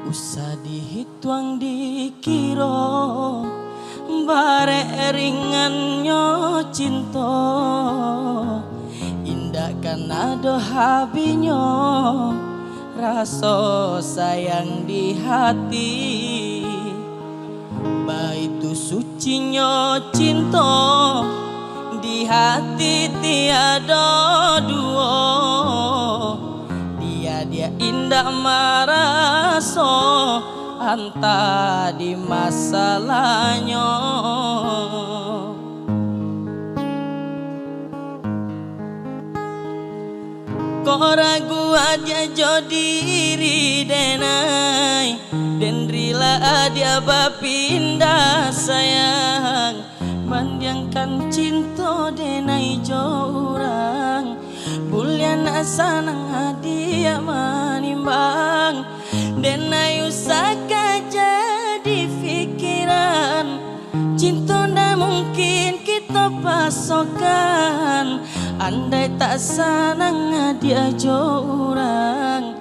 Usah dihituang dikira bare ringannya cinta, indah kan ada habisnya rasa sayang di hati. Baitu sucinya cinta di hati tiada dua. Dia indah maraso anta di masalahnya. Kok ragu aja jo diri denai, dan rila dia bapindah sayang. Bandingkan cinta denai jo orang, bulian sanang hadiah manimbang. Denai usaka jadi pikiran, cinta ndak mungkin kita pasokan. Andai tak sanang hadiah jo orang,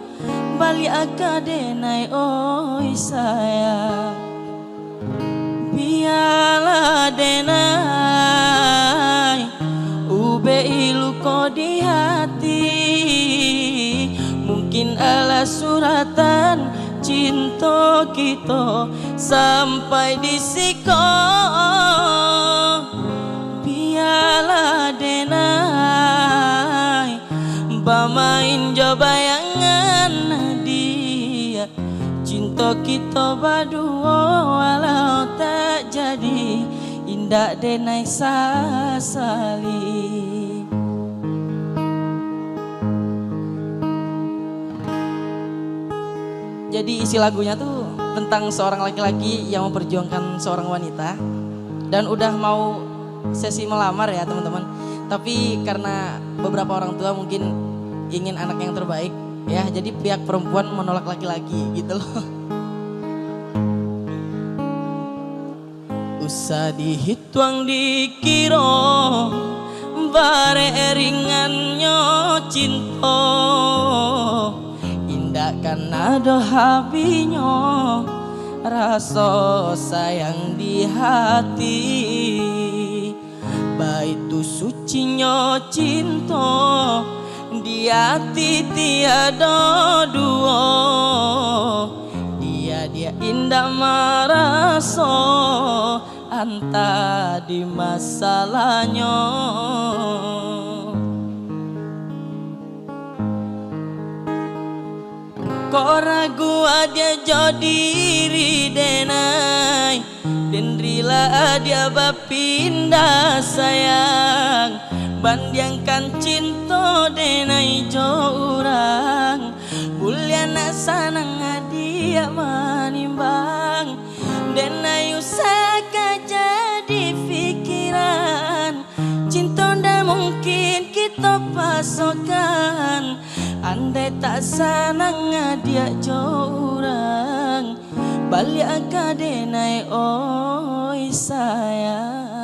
balik aga denai oi sayang. Biarlah denai ube ilu ko di hati, mungkin ala suratan cinta kita sampai di siko. Biarlah denai bamain jo bayangan dia, cinta kita berdua walau tak jadi, indah denai sasali. Jadi isi lagunya tuh tentang seorang laki-laki yang memperjuangkan seorang wanita dan udah mau sesi melamar ya teman-teman. Tapi karena beberapa orang tua mungkin ingin anak yang terbaik ya, jadi pihak perempuan menolak laki-laki gitu loh. Usah dihituang dikira bare ringannya cinta, indah kan ada habisnya rasa sayang di hati. Baitu sucinya cinta di hati tiada dua. Dia indah maraso anta di masalahnya. Kok ragu aja jo diri denai, dan rila dia bapindah sayang. Bandingkan cinta denai jo orang, bulian sanang hadiah manimbang. Denai usaka jadi pikiran, cinta ndak mungkin kita pasokan. Andai tak sanang hadiah jo orang, balik aga denai oi sayang.